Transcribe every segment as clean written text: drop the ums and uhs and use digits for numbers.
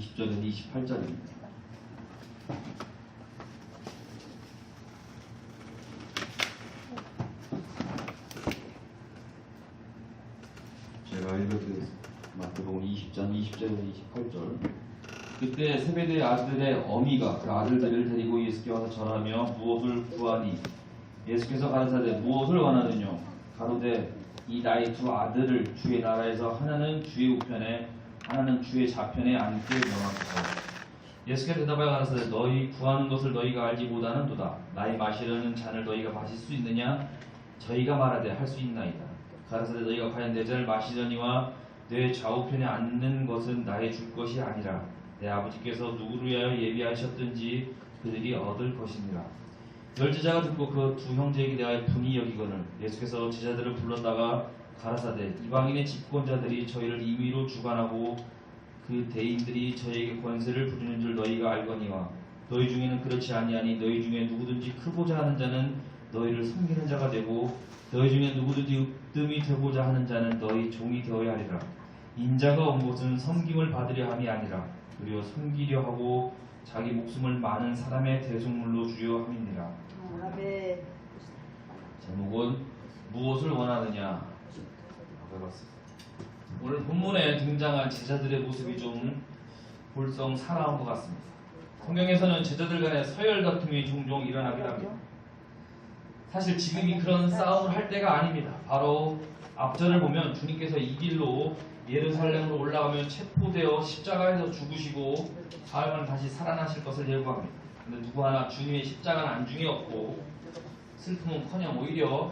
20절에서 28절입니다. 제가 읽어드리겠습니다. 마태복음 20장 20절에서 28절. 그때 세베대의 아들의 어미가 그 아들들을 데리고 예수께 와서 절하며 무엇을 구하니 예수께서 가르치되 무엇을 원하느뇨 가로되 이 나의 두 아들을 주의 나라에서 하나는 주의 우편에 하나는 주의 좌편에 앉게 명하소서. 예수께서 대답하여 가라사대 너희 구하는 것을 너희가 알지 못하는도다. 나의 마시려는 잔을 너희가 마실 수 있느냐 저희가 말하되 할 수 있나이다. 가라사대 너희가 과연 내 잔을 마시려니와 내 좌우편에 앉는 것은 나의 줄 것이 아니라 내 아버지께서 누구를 위하여 예비하셨든지 그들이 얻을 것이니라. 열 제자가 듣고 그 두 형제에게 대하여 분이 여기거늘 예수께서 제자들을 불렀다가 가라사대 이방인의 집권자들이 저희를 임의로 주관하고 그 대인들이 저희에게 권세를 부리는 줄 너희가 알거니와 너희 중에는 그렇지 아니하니 너희 중에 누구든지 크고자 하는 자는 너희를 섬기는 자가 되고 너희 중에 누구든지 으뜸이 되고자 하는 자는 너희 종이 되어야 하리라. 인자가 온 것은 섬김을 받으려 함이 아니라 도리어 섬기려 하고 자기 목숨을 많은 사람의 대속물로 주려 함이니라. 제목은 무엇을 원하느냐. 오늘 본문에 등장한 제자들의 모습이 좀 볼성 사나운 것 같습니다. 성경에서는 제자들 간의 서열 다툼이 종종 일어나긴 합니다. 사실 지금이 그런 싸움을 할 때가 아닙니다. 바로 앞절을 보면 주님께서 이 길로 예루살렘으로 올라가면 체포되어 십자가에서 죽으시고 사흘 만에 다시 살아나실 것을 예고합니다. 근데 누구 하나 주님의 십자가는 안중에 없고 슬픔은커녕 오히려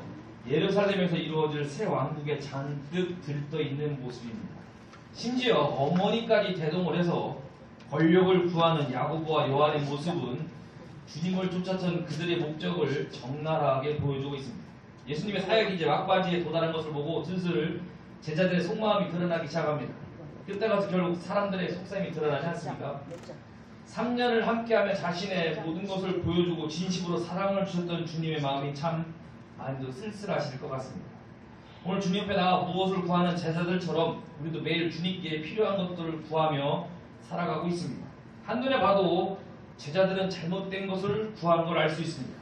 예루살렘에서 이루어질 새 왕국에 잔뜩 들떠 있는 모습입니다. 심지어 어머니까지 대동을 해서 권력을 구하는 야고보와 요한의 모습은 주님을 쫓았던 그들의 목적을 적나라하게 보여주고 있습니다. 예수님의 사역이 이제 막바지에 도달한 것을 보고 슬슬 제자들의 속마음이 드러나기 시작합니다. 그때 가서 결국 사람들의 속셈이 드러나지 않습니까? 3년을 함께하며 자신의 모든 것을 보여주고 진심으로 사랑을 주셨던 주님의 마음이 참 많이도 쓸쓸하실 것 같습니다. 오늘 주님 옆에 나가 무엇을 구하는 제자들처럼 우리도 매일 주님께 필요한 것들을 구하며 살아가고 있습니다. 한눈에 봐도 제자들은 잘못된 것을 구하는 걸 알 수 있습니다.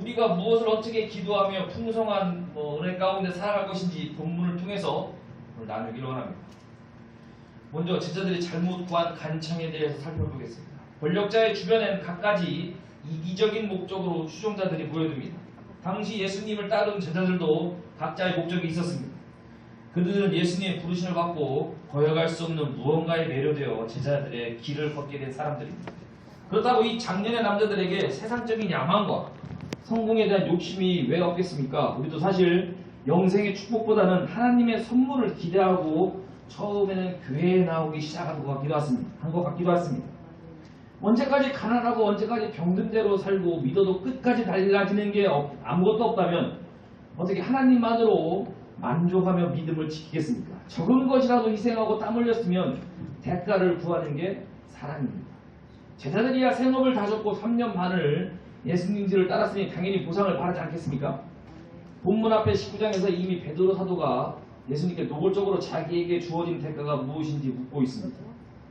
우리가 무엇을 어떻게 기도하며 풍성한 은혜 가운데 살아갈 것인지 본문을 통해서 오늘 나누기로 합니다. 먼저 제자들이 잘못 구한 간청에 대해서 살펴보겠습니다. 권력자의 주변엔 갖가지 이기적인 목적으로 추종자들이 모여듭니다. 당시 예수님을 따르는 제자들도 각자의 목적이 있었습니다. 그들은 예수님의 부르심을 받고 거역할 수 없는 무언가에 매료되어 제자들의 길을 걷게 된 사람들입니다. 그렇다고 이 장년의 남자들에게 세상적인 야망과 성공에 대한 욕심이 왜 없겠습니까? 우리도 사실 영생의 축복보다는 하나님의 선물을 기대하고 처음에는 교회에 나오기 시작한 것 같기도 했습니다. 언제까지 가난하고 언제까지 병든 대로 살고 믿어도 끝까지 달라지는 게 아무것도 없다면 어떻게 하나님만으로 만족하며 믿음을 지키겠습니까? 적은 것이라도 희생하고 땀 흘렸으면 대가를 구하는 게 사랑입니다. 제자들이야 생업을 다졌고 3년 반을 예수님 뒤를 따랐으니 당연히 보상을 바라지 않겠습니까? 본문 앞에 19장에서 이미 베드로 사도가 예수님께 노골적으로 자기에게 주어진 대가가 무엇인지 묻고 있습니다.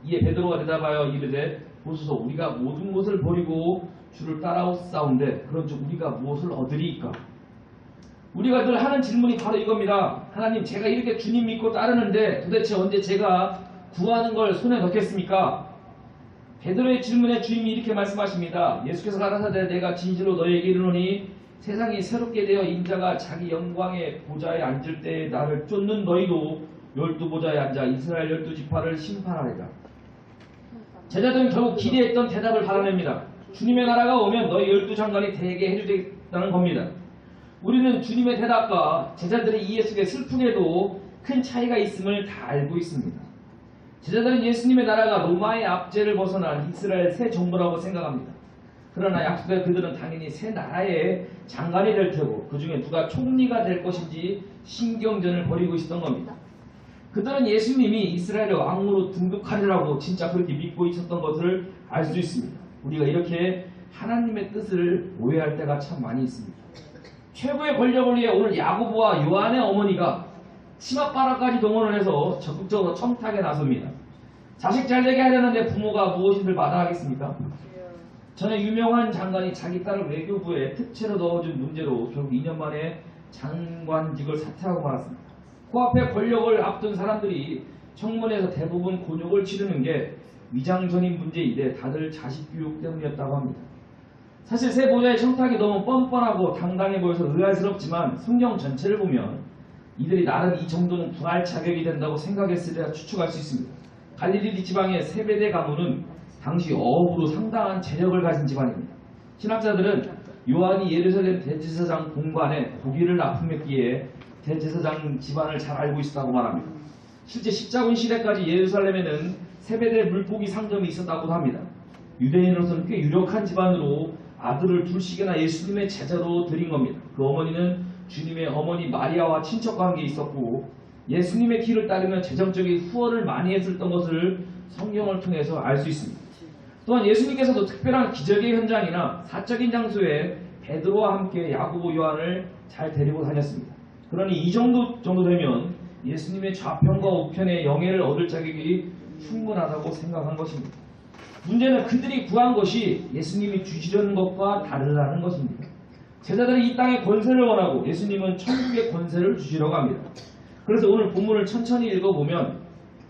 이에 베드로가 대답하여 이르되 보소서 우리가 모든 것을 버리고 주를 따라오사온데 그런즉 우리가 무엇을 얻으리이까? 우리가 늘 하는 질문이 바로 이겁니다. 하나님 제가 이렇게 주님 믿고 따르는데 도대체 언제 제가 구하는 걸 손에 넣겠습니까? 베드로의 질문에 주님이 이렇게 말씀하십니다. 예수께서 가라사대 내가 진실로 너희에게 이르노니 세상이 새롭게 되어 인자가 자기 영광의 보좌에 앉을 때 나를 쫓는 너희도 12보좌에 앉아 이스라엘 12지파를 심판하리라. 제자들은 결국 기대했던 대답을 받아냅니다. 주님의 나라가 오면 너희 12장관이 되게 해주겠다는 겁니다. 우리는 주님의 대답과 제자들의 이해 속에 슬프게도 큰 차이가 있음을 다 알고 있습니다. 제자들은 예수님의 나라가 로마의 압제를 벗어난 이스라엘 새 정부라고 생각합니다. 그러나 약속에 그들은 당연히 새 나라의 장관이 될 테고 그 중에 누가 총리가 될 것인지 신경전을 벌이고 있었던 겁니다. 그들은 예수님이 이스라엘의 왕으로 등극하리라고 진짜 그렇게 믿고 있었던 것을 알 수 있습니다. 우리가 이렇게 하나님의 뜻을 오해할 때가 참 많이 있습니다. 최고의 권력을 위해 오늘 야고보와 요한의 어머니가 치맛바람까지 동원을 해서 적극적으로 청탁에 나섭니다. 자식 잘되게 하려는데 부모가 무엇인들 마다하겠습니까? 전에 유명한 장관이 자기 딸을 외교부에 특채로 넣어준 문제로 결국 2년 만에 장관직을 사퇴하고 말았습니다. 코앞에 권력을 앞둔 사람들이 청문회에서 대부분 곤욕을 치르는 게 위장전입 문제인데 다들 자식 교육 때문이었다고 합니다. 사실 세 보좌의 청탁이 너무 뻔뻔하고 당당해 보여서 의아스럽지만 성경 전체를 보면 이들이 나름 이 정도는 구할 자격이 된다고 생각했으리라 추측할 수 있습니다. 갈릴리 지방의 세베대 가문은 당시 어업으로 상당한 재력을 가진 집안입니다. 신학자들은 요한이 예루살렘 대제사장 공관에 고기를 납품했기에 대제사장 집안을 잘 알고 있었다고 말합니다. 실제 십자군 시대까지 예루살렘에는 세베대 물고기 상점이 있었다고 합니다. 유대인으로서는 꽤 유력한 집안으로 아들을 둘씩이나 예수님의 제자로 드린 겁니다. 그 어머니는 주님의 어머니 마리아와 친척 관계에 있었고 예수님의 길을 따르며 재정적인 후원을 많이 했었던 것을 성경을 통해서 알 수 있습니다. 또한 예수님께서도 특별한 기적의 현장이나 사적인 장소에 베드로와 함께 야고보 요한을 잘 데리고 다녔습니다. 그러니 이 정도 되면 예수님의 좌편과 우편의 영예를 얻을 자격이 충분하다고 생각한 것입니다. 문제는 그들이 구한 것이 예수님이 주시려는 것과 다르다는 것입니다. 제자들이 이 땅의 권세를 원하고 예수님은 천국의 권세를 주시려고 합니다. 그래서 오늘 본문을 천천히 읽어보면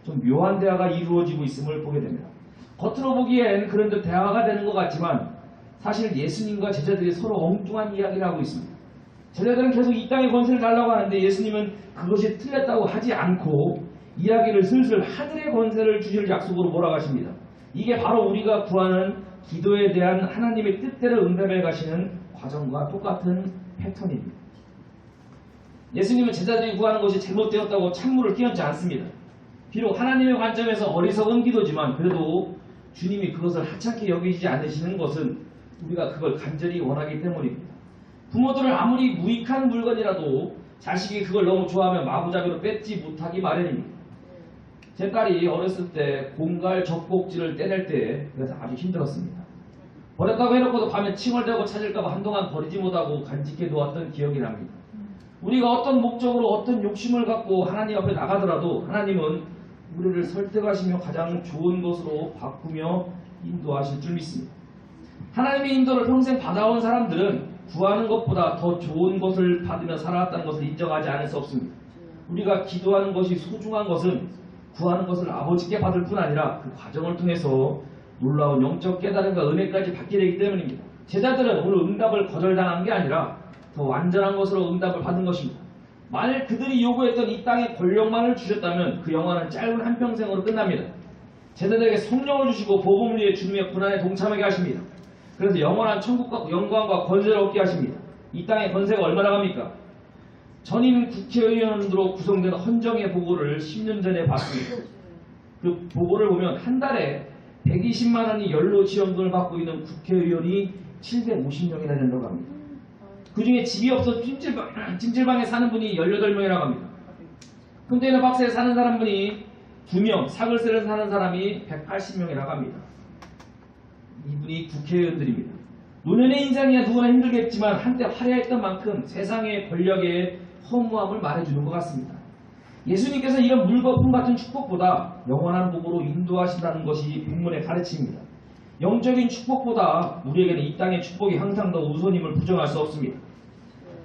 좀 묘한 대화가 이루어지고 있음을 보게 됩니다. 겉으로 보기엔 그런데 대화가 되는 것 같지만 사실 예수님과 제자들이 서로 엉뚱한 이야기를 하고 있습니다. 제자들은 계속 이 땅의 권세를 달라고 하는데 예수님은 그것이 틀렸다고 하지 않고 이야기를 슬슬 하늘의 권세를 주실 약속으로 몰아가십니다. 이게 바로 우리가 구하는 기도에 대한 하나님의 뜻대로 응답해 가시는 과정과 똑같은 패턴입니다. 예수님은 제자들이 구하는 것이 잘못되었다고 찬물을 끼얹지 않습니다. 비록 하나님의 관점에서 어리석은 기도지만 그래도 주님이 그것을 하찮게 여기지 않으시는 것은 우리가 그걸 간절히 원하기 때문입니다. 부모들은 아무리 무익한 물건이라도 자식이 그걸 너무 좋아하면 마구잡이로 뺏지 못하기 마련입니다. 제 딸이 어렸을 때 공갈 젖꼭지를 떼낼 때 그래서 아주 힘들었습니다. 버렸다고 해놓고도 밤에 칭얼대고 찾을까봐 한동안 버리지 못하고 간직해 놓았던 기억이 납니다. 우리가 어떤 목적으로 어떤 욕심을 갖고 하나님 앞에 나가더라도 하나님은 우리를 설득하시며 가장 좋은 것으로 바꾸며 인도하실 줄 믿습니다. 하나님의 인도를 평생 받아온 사람들은 구하는 것보다 더 좋은 것을 받으며 살아왔다는 것을 인정하지 않을 수 없습니다. 우리가 기도하는 것이 소중한 것은 구하는 것을 아버지께 받을 뿐 아니라 그 과정을 통해서 놀라운 영적 깨달음과 은혜까지 받게 되기 때문입니다. 제자들은 오늘 응답을 거절당한 게 아니라 더 완전한 것으로 응답을 받은 것입니다. 만일 그들이 요구했던 이 땅의 권력만을 주셨다면 그 영화는 짧은 한평생으로 끝납니다. 제자들에게 성령을 주시고 복음을 위해 주님의 고난에 동참하게 하십니다. 그래서 영원한 천국과 영광과 권세를 얻게 하십니다. 이 땅의 권세가 얼마나 갑니까? 전임 국회의원으로 구성된 헌정의 보고를 10년 전에 봤습니다. 그 보고를 보면 한 달에 120만 원이 연로 지원금을 받고 있는 국회의원이 750명이나 된다고 합니다. 그 중에 집이 없어 찜질방에 사는 분이 18명이라고 합니다. 컨테이너 박스에 사는 사람분이 2명, 사글세를 사는 사람이 180명이라고 합니다. 이분이 국회의원들입니다. 노년의 인생이야 누구나 힘들겠지만 한때 화려했던 만큼 세상의 권력의 허무함을 말해주는 것 같습니다. 예수님께서 이런 물거품 같은 축복보다 영원한 복으로 인도하신다는 것이 본문의 가르침입니다. 영적인 축복보다 우리에게는 이 땅의 축복이 항상 더 우선임을 부정할 수 없습니다.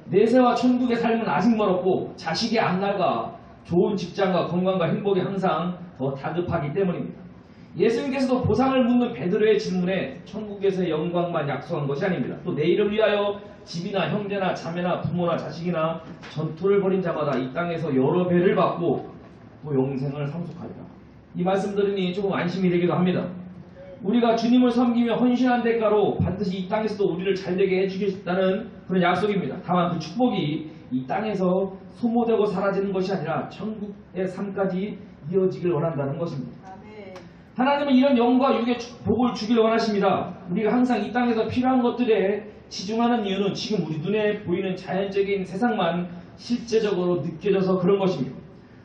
내세와 천국의 삶은 아직 멀었고 자식의 앞날과 좋은 직장과 건강과 행복이 항상 더 다급하기 때문입니다. 예수님께서도 보상을 묻는 베드로의 질문에 천국에서의 영광만 약속한 것이 아닙니다. 또 내일을 위하여 집이나 형제나 자매나 부모나 자식이나 전투를 벌인 자마다 이 땅에서 여러 배를 받고 또 영생을 상속하리라. 이 말씀 들으니 조금 안심이 되기도 합니다. 우리가 주님을 섬기며 헌신한 대가로 반드시 이 땅에서도 우리를 잘되게 해주겠다는 그런 약속입니다. 다만 그 축복이 이 땅에서 소모되고 사라지는 것이 아니라 천국의 삶까지 이어지길 원한다는 것입니다. 하나님은 이런 영과 육의 복을 주기를 원하십니다. 우리가 항상 이 땅에서 필요한 것들에 치중하는 이유는 지금 우리 눈에 보이는 자연적인 세상만 실제적으로 느껴져서 그런 것입니다.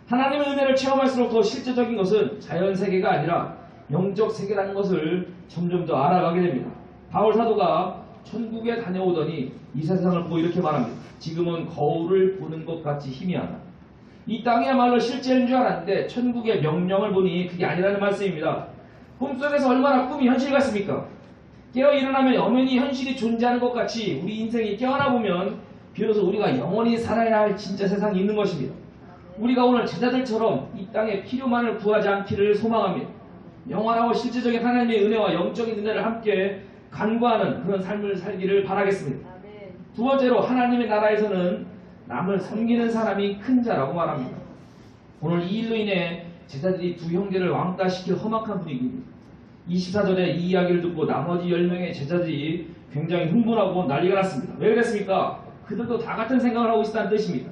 하나님의 은혜를 체험할수록 더 실제적인 것은 자연세계가 아니라 영적 세계라는 것을 점점 더 알아가게 됩니다. 바울 사도가 천국에 다녀오더니 이 세상을 보고 이렇게 말합니다. 지금은 거울을 보는 것 같이 희미하다. 이 땅이야말로 실제인 줄 알았는데 천국의 명령을 보니 그게 아니라는 말씀입니다. 꿈속에서 얼마나 꿈이 현실 같습니까? 깨어 일어나면 엄연히 현실이 존재하는 것 같이 우리 인생이 깨어나 보면 비로소 우리가 영원히 살아야 할 진짜 세상이 있는 것입니다. 우리가 오늘 제자들처럼 이 땅에 필요만을 구하지 않기를 소망합니다. 영원하고 실제적인 하나님의 은혜와 영적인 은혜를 함께 간구하는 그런 삶을 살기를 바라겠습니다. 두 번째로 하나님의 나라에서는 남을 섬기는 사람이 큰 자라고 말합니다. 오늘 이 일로 인해 제자들이 두 형제를 왕따시킬 험악한 분위기입니다. 24절에 이 이야기를 듣고 나머지 10명의 제자들이 굉장히 흥분하고 난리가 났습니다. 왜 그랬습니까? 그들도 다 같은 생각을 하고 있다는 뜻입니다.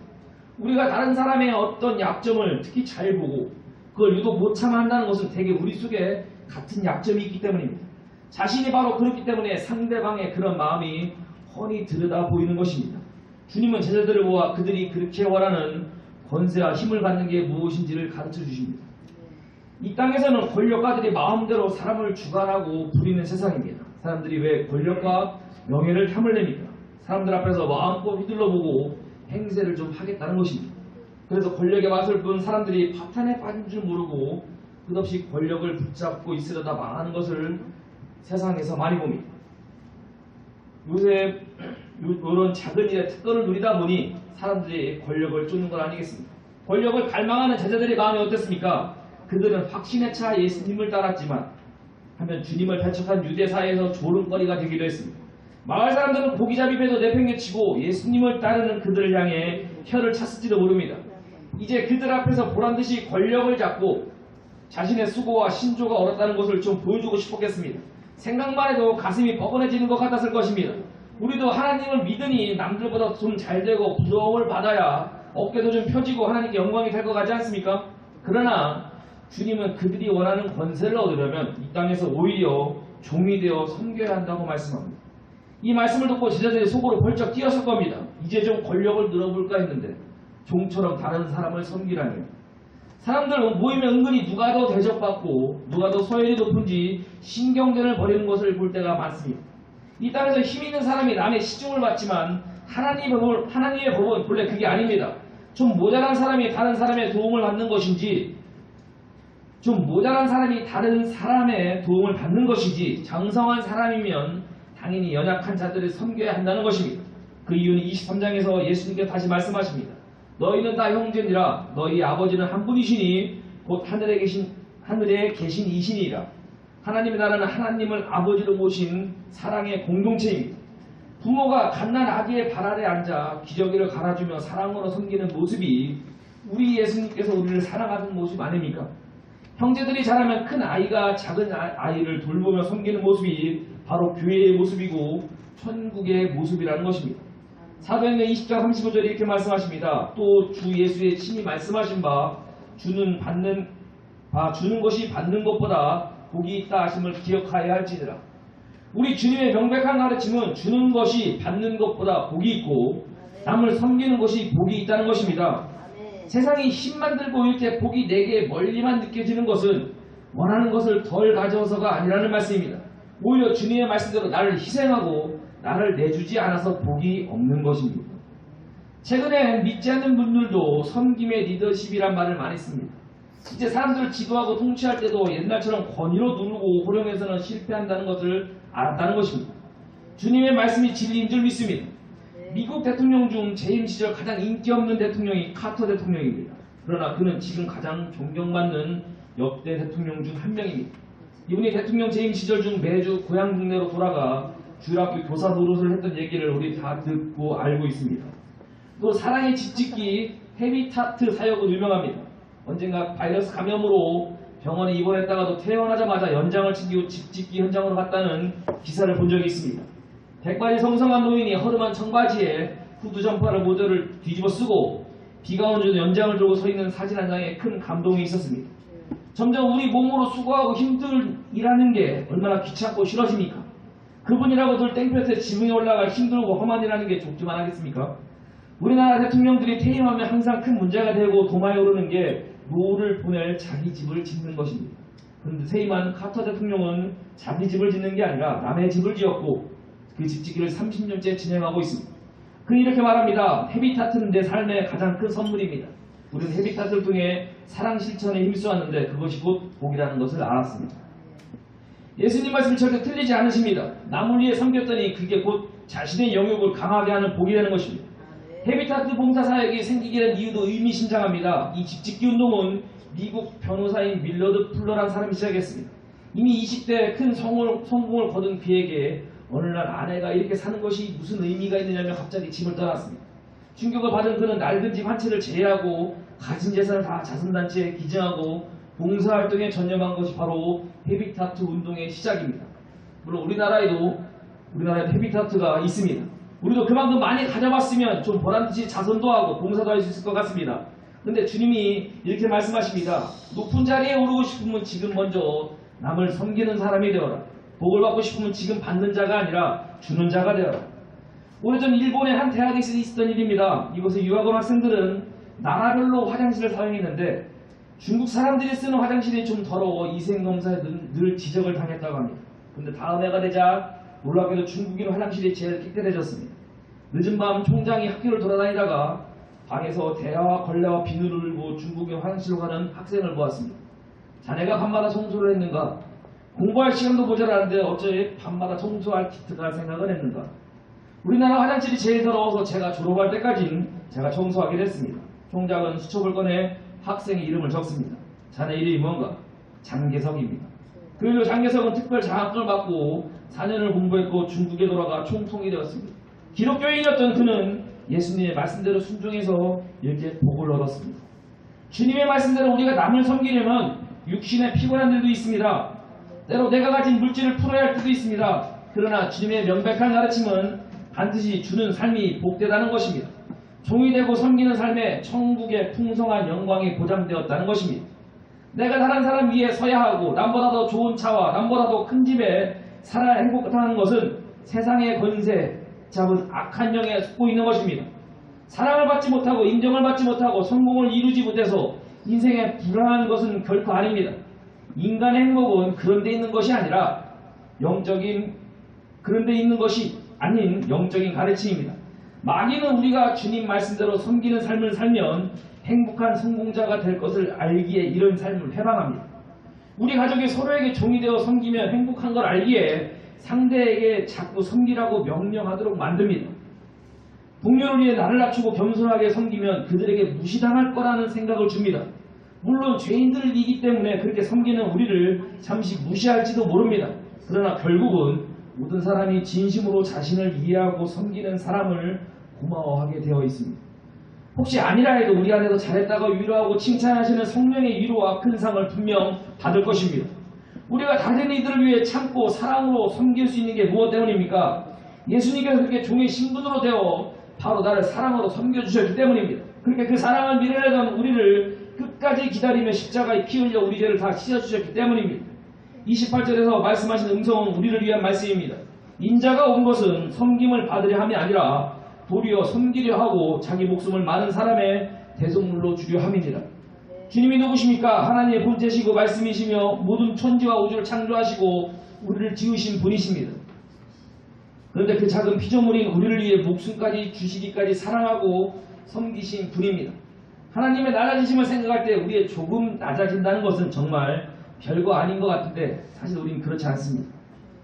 우리가 다른 사람의 어떤 약점을 특히 잘 보고 그걸 유독 못 참아한다는 것은 대개 우리 속에 같은 약점이 있기 때문입니다. 자신이 바로 그렇기 때문에 상대방의 그런 마음이 훤히 들여다 보이는 것입니다. 주님은 제자들을 모아 그들이 그렇게 원하는 권세와 힘을 갖는 게 무엇인지를 가르쳐 주십니다. 이 땅에서는 권력가들이 마음대로 사람을 주관하고 부리는 세상입니다. 사람들이 왜 권력과 명예를 탐을 냅니까? 사람들 앞에서 마음껏 휘둘러보고 행세를 좀 하겠다는 것입니다. 그래서 권력의 맛을 본 사람들이 파탄에 빠진 줄 모르고 끝없이 권력을 붙잡고 있으려다 망하는 것을 세상에서 많이 봅니다. 요새 이런 작은 일에 특권을 누리다 보니 사람들이 권력을 쫓는 건 아니겠습니까? 권력을 갈망하는 제자들의 마음이 어땠습니까? 그들은 확신에 차 예수님을 따랐지만 한편 주님을 배척한 유대 사회에서 조롱거리가 되기도 했습니다. 마을 사람들은 고기잡이 배도 내팽개치고 예수님을 따르는 그들을 향해 혀를 찼을지도 모릅니다. 이제 그들 앞에서 보란듯이 권력을 잡고 자신의 수고와 신조가 옳았다는 것을 좀 보여주고 싶었겠습니다. 생각만 해도 가슴이 뻐근해지는 것 같았을 것입니다. 우리도 하나님을 믿으니 남들보다 좀 잘되고 부러움을 받아야 어깨도 좀 펴지고 하나님께 영광이 될 것 같지 않습니까? 그러나 주님은 그들이 원하는 권세를 얻으려면 이 땅에서 오히려 종이 되어 섬겨야 한다고 말씀합니다. 이 말씀을 듣고 제자들이 속으로 벌쩍 뛰었을 겁니다. 이제 좀 권력을 늘어볼까 했는데 종처럼 다른 사람을 섬기라니요. 사람들 모이면 은근히 누가 더 대접받고 누가 더 서열이 높은지 신경전을 벌이는 것을 볼 때가 많습니다. 이 땅에서 힘 있는 사람이 남의 시중을 받지만 하나님의 법은 본래 그게 아닙니다. 좀 모자란 사람이 다른 사람의 도움을 받는 것인지 좀 모자란 사람이 다른 사람의 도움을 받는 것이지 장성한 사람이면 당연히 연약한 자들을 섬겨야 한다는 것입니다. 그 이유는 23장에서 예수님께서 다시 말씀하십니다. 너희는 다 형제니라. 너희 아버지는 한 분이시니 곧 하늘에 계신 이신이라. 하나님의 나라는 하나님을 아버지로 모신 사랑의 공동체입니다. 부모가 갓난 아기의 발 아래 앉아 기저귀를 갈아주며 사랑으로 섬기는 모습이 우리 예수님께서 우리를 사랑하는 모습 아닙니까? 형제들이 자라면 큰 아이가 작은 아이를 돌보며 섬기는 모습이 바로 교회의 모습이고 천국의 모습이라는 것입니다. 사도행전 20장 35절에 이렇게 말씀하십니다. 또 주 예수의 친히 말씀하신 바 주는 것이 받는 것보다 복이 있다 하심을 기억하여야 할지니라. 우리 주님의 명백한 가르침은 주는 것이 받는 것보다 복이 있고 남을 섬기는 것이 복이 있다는 것입니다. 세상이 힘만 들고 이렇게 복이 내게 멀리만 느껴지는 것은 원하는 것을 덜 가져서가 아니라는 말씀입니다. 오히려 주님의 말씀대로 나를 희생하고 나를 내주지 않아서 복이 없는 것입니다. 최근에 믿지 않는 분들도 섬김의 리더십이란 말을 많이 씁니다. 이제 사람들을 지도하고 통치할 때도 옛날처럼 권위로 누르고 호령해서는 실패한다는 것을 알았다는 것입니다. 주님의 말씀이 진리인 줄 믿습니다. 미국 대통령 중 재임 시절 가장 인기 없는 대통령이 카터 대통령입니다. 그러나 그는 지금 가장 존경받는 역대 대통령 중 한 명입니다. 이분이 대통령 재임 시절 중 매주 고향 동네로 돌아가 주일학교 교사 노릇을 했던 얘기를 우리 다 듣고 알고 있습니다. 또 사랑의 집짓기 헤비타트 사역으로 유명합니다. 언젠가 바이러스 감염으로 병원에 입원했다가도 퇴원하자마자 연장을 챙기고 집짓기 현장으로 갔다는 기사를 본 적이 있습니다. 백발이 성성한 노인이 허름한 청바지에 후드 점퍼를 모자를 뒤집어 쓰고 비가 오는 중 연장을 들고 서 있는 사진 한 장에 큰 감동이 있었습니다. 점점 우리 몸으로 수고하고 일하는 게 얼마나 귀찮고 싫어집니까? 그분이라고 들 땡볕에 지붕에 올라가 힘들고 험한 일하는 게 좋지만 하겠습니까? 우리나라 대통령들이 퇴임하면 항상 큰 문제가 되고 도마에 오르는 게 노를 보낼 자기 집을 짓는 것입니다. 그런데 퇴임한 카터 대통령은 자기 집을 짓는 게 아니라 남의 집을 지었고 그 집짓기를 30년째 진행하고 있습니다. 그는 이렇게 말합니다. 헤비타트는 내 삶의 가장 큰 선물입니다. 우리는 헤비타트를 통해 사랑 실천에 힘쓰았는데 그것이 곧 복이라는 것을 알았습니다. 예수님 말씀이 절대 틀리지 않으십니다. 남을 위해 섬겼더니 그게 곧 자신의 영역을 강하게 하는 복이 되는 것입니다. 헤비타트 봉사사역이 생기게 된 이유도 의미심장합니다. 이 집짓기 운동은 미국 변호사인 밀러드 풀러라는 사람이 시작했습니다. 이미 20대에 큰 성공을 거둔 그에게 어느 날 아내가 이렇게 사는 것이 무슨 의미가 있느냐며 갑자기 집을 떠났습니다. 충격을 받은 그는 낡은 집 한 채를 제외하고 가진 재산을 다 자선단체에 기증하고 봉사활동에 전념한 것이 바로 헤비타트 운동의 시작입니다. 물론 우리나라에도 헤비타트가 있습니다. 우리도 그만큼 많이 가져봤으면 좀 보란듯이 자선도 하고 봉사도 할 수 있을 것 같습니다. 근데 주님이 이렇게 말씀하십니다. 높은 자리에 오르고 싶으면 지금 먼저 남을 섬기는 사람이 되어라. 복을 받고 싶으면 지금 받는 자가 아니라 주는 자가 되어라. 오래전 일본의 한 대학에서 있었던 일입니다. 이곳에 유학 온 학생들은 나라별로 화장실을 사용했는데 중국 사람들이 쓰는 화장실이 좀 더러워 위생검사에 늘 지적을 당했다고 합니다. 근데 다음 해가 되자 놀랍게도 중국인 화장실이 제일 깨끗해졌습니다. 늦은 밤 총장이 학교를 돌아다니다가 방에서 대화와 걸레와 비누를 들고 중국인 화장실로 가는 학생을 보았습니다. 자네가 밤마다 청소를 했는가? 공부할 시간도 모자라는데 어째 밤마다 청소할 기특할 생각을 했는가? 우리나라 화장실이 제일 더러워서 제가 졸업할 때까지는 제가 청소하기로 했습니다. 총장은 수첩을 꺼내 학생의 이름을 적습니다. 자네 이름이 뭔가? 장계석입니다. 그 이후 장계석은 특별 장학금을 받고 4년을 공부했고 중국에 돌아가 총통이 되었습니다. 기독교인이었던 그는 예수님의 말씀대로 순종해서 이렇게 복을 얻었습니다. 주님의 말씀대로 우리가 남을 섬기려면 육신에 피곤한 일도 있습니다. 때로 내가 가진 물질을 풀어야 할 때도 있습니다. 그러나 주님의 명백한 가르침은 반드시 주는 삶이 복되다는 것입니다. 종이 되고 섬기는 삶에 천국의 풍성한 영광이 보장되었다는 것입니다. 내가 다른 사람 위에 서야 하고 남보다 더 좋은 차와 남보다 더 큰 집에 살아야 행복하다는 것은 세상의 권세 잡은 악한 영에 속고 있는 것입니다. 사랑을 받지 못하고 인정을 받지 못하고 성공을 이루지 못해서 인생에 불안한 것은 결코 아닙니다. 인간의 행복은 그런 데 있는 것이 아니라 그런 데 있는 것이 아닌 영적인 가르침입니다. 마귀는 우리가 주님 말씀대로 섬기는 삶을 살면 행복한 성공자가 될 것을 알기에 이런 삶을 회방합니다. 우리 가족이 서로에게 종이 되어 섬기면 행복한 걸 알기에 상대에게 자꾸 섬기라고 명령하도록 만듭니다. 동료를 위해 나를 낮추고 겸손하게 섬기면 그들에게 무시당할 거라는 생각을 줍니다. 물론 죄인들이기 때문에 그렇게 섬기는 우리를 잠시 무시할지도 모릅니다. 그러나 결국은 모든 사람이 진심으로 자신을 이해하고 섬기는 사람을 고마워하게 되어 있습니다. 혹시 아니라 해도 우리 안에서 잘했다고 위로하고 칭찬하시는 성령의 위로와 큰 상을 분명 받을 것입니다. 우리가 다른 이들을 위해 참고 사랑으로 섬길 수 있는 게 무엇 때문입니까? 예수님께서 그렇게 종의 신분으로 되어 바로 나를 사랑으로 섬겨주셨기 때문입니다. 그렇게 그 사랑을 밀어내던 우리를 끝까지 기다리며 십자가에 피 흘려 우리 죄를 다 씻어주셨기 때문입니다. 28절에서 말씀하신 음성은 우리를 위한 말씀입니다. 인자가 온 것은 섬김을 받으려 함이 아니라 도리어 섬기려 하고 자기 목숨을 많은 사람의 대속물로 주려 함이니라. 주님이 누구십니까? 하나님의 본체시고 말씀이시며 모든 천지와 우주를 창조하시고 우리를 지으신 분이십니다. 그런데 그 작은 피조물인 우리를 위해 목숨까지 주시기까지 사랑하고 섬기신 분입니다. 하나님의 낮아지심을 생각할 때 우리의 조금 낮아진다는 것은 정말 별거 아닌 것 같은데 사실 우리는 그렇지 않습니다.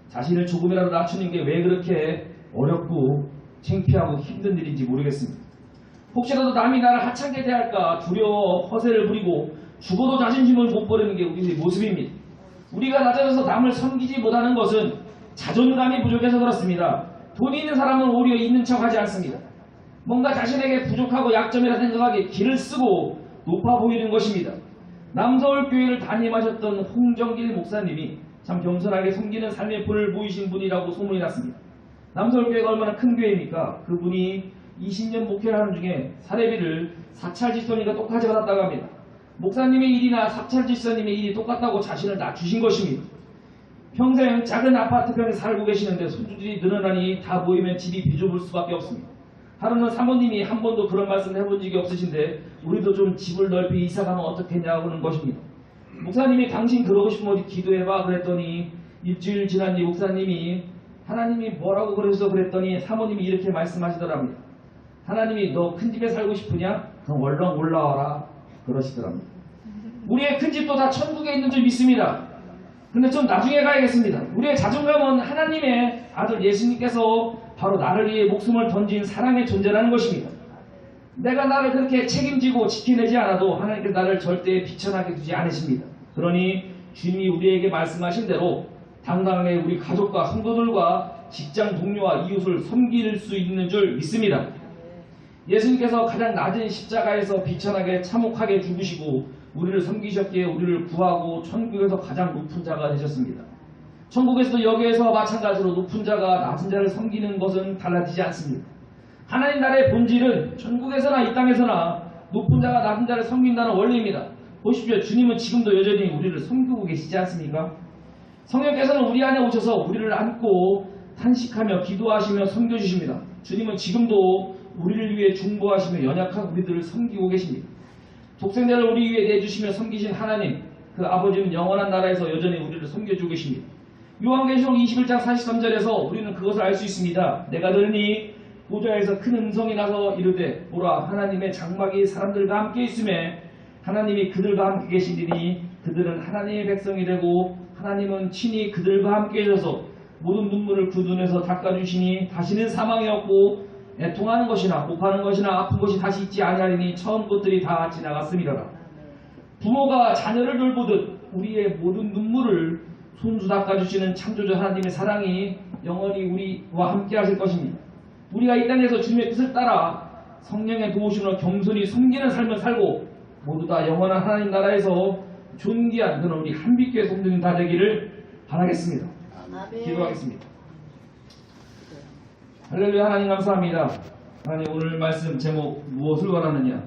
자신을 조금이라도 낮추는 게 왜 그렇게 어렵고 창피하고 힘든 일인지 모르겠습니다. 혹시라도 남이 나를 하찮게 대할까 두려워 허세를 부리고 죽어도 자존심을 못 버리는 게 우리의 모습입니다. 우리가 낮아져서 남을 섬기지 못하는 것은 자존감이 부족해서 그렇습니다. 돈이 있는 사람은 오히려 있는 척하지 않습니다. 뭔가 자신에게 부족하고 약점이라 생각하기에 길을 쓰고 높아 보이는 것입니다. 남서울교회를 담임하셨던 홍정길 목사님이 참 겸손하게 섬기는 삶의 본을 보이신 분이라고 소문이 났습니다. 남서울교회가 얼마나 큰 교회입니까? 그분이 20년 목회를 하는 중에 사례비를 사찰집사님과 똑같이 받았다고 합니다. 목사님의 일이나 사찰집사님의 일이 똑같다고 자신을 낮추신 것입니다. 평생 작은 아파트 평에 살고 계시는데 손주들이 늘어나니 다 모이면 집이 비좁을 수밖에 없습니다. 하루는 사모님이 한 번도 그런 말씀을 해본 적이 없으신데 우리도 좀 집을 넓히 이사가면 어떻겠냐고 하는 것입니다. 목사님이 당신 그러고 싶으면 어디 기도해봐 그랬더니 일주일 지난 뒤 목사님이 하나님이 뭐라고 그래서 그랬더니 사모님이 이렇게 말씀하시더랍니다. 하나님이 너 큰 집에 살고 싶으냐? 그럼 얼른 올라와라. 그러시더랍니다. 우리의 큰 집도 다 천국에 있는 줄 믿습니다. 근데 좀 나중에 가야겠습니다. 우리의 자존감은 하나님의 아들 예수님께서 바로 나를 위해 목숨을 던진 사랑의 존재라는 것입니다. 내가 나를 그렇게 책임지고 지켜내지 않아도 하나님께서 나를 절대 비천하게 두지 않으십니다. 그러니 주님이 우리에게 말씀하신 대로 당당하게 우리 가족과 성도들과 직장 동료와 이웃을 섬길 수 있는 줄 믿습니다. 예수님께서 가장 낮은 십자가에서 비천하게 참혹하게 죽으시고 우리를 섬기셨기에 우리를 구하고 천국에서 가장 높은 자가 되셨습니다. 천국에서도 여기에서 마찬가지로 높은 자가 낮은 자를 섬기는 것은 달라지지 않습니다. 하나님 나라의 본질은 천국에서나 이 땅에서나 높은 자가 낮은 자를 섬긴다는 원리입니다. 보십시오. 주님은 지금도 여전히 우리를 섬기고 계시지 않습니까? 성령께서는 우리 안에 오셔서 우리를 안고 탄식하며 기도하시며 섬겨주십니다. 주님은 지금도 우리를 위해 중보하시며 연약한 우리들을 섬기고 계십니다. 독생자를 우리 위해 내주시며 섬기신 하나님, 그 아버지는 영원한 나라에서 여전히 우리를 섬겨주고 계십니다. 요한계시록 21장 43절에서 우리는 그것을 알 수 있습니다. 내가 들으니 보좌에서 큰 음성이 나서 이르되 보라 하나님의 장막이 사람들과 함께 있음에 하나님이 그들과 함께 계시리니 그들은 하나님의 백성이 되고 하나님은 친히 그들과 함께 계셔서 모든 눈물을 그 눈에서 닦아주시니 다시는 사망이 없고 애통하는 것이나 고파하는 것이나 아픈 것이 다시 있지 아니하리니 처음 것들이 다 지나갔음이로라. 부모가 자녀를 돌보듯 우리의 모든 눈물을 손수 닦아주시는 창조주 하나님의 사랑이 영원히 우리와 함께 하실 것입니다. 우리가 이 땅에서 주님의 뜻을 따라 성령의 도우심으로 겸손히 섬기는 삶을 살고 모두 다 영원한 하나님 나라에서 존귀한 그런 우리 한빛교회 성도님 다 되기를 바라겠습니다. 기도하겠습니다. 할렐루야. 하나님 감사합니다. 하나님 오늘 말씀 제목 무엇을 원하느냐,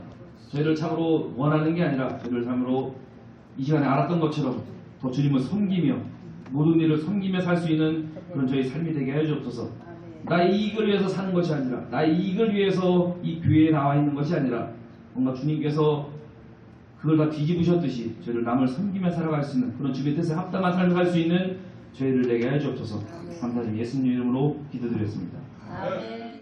저희를 참으로 원하는 게 아니라 저희를 참으로 이 시간에 알았던 것처럼 더 주님을 섬기며 모든 일을 섬기며 살 수 있는 그런 저희 삶이 되게 해주옵소서. 나의 이익을 위해서 사는 것이 아니라 나의 이익을 위해서 이 교회에 나와 있는 것이 아니라 뭔가 주님께서 그걸 다 뒤집으셨듯이 저희를 남을 섬기며 살아갈 수 있는 그런 주님의 뜻에 합당한 삶을 살 수 있는 저희를 되게 해주옵소서. 감사드립니다. 예수님 이름으로 기도드렸습니다. 아멘.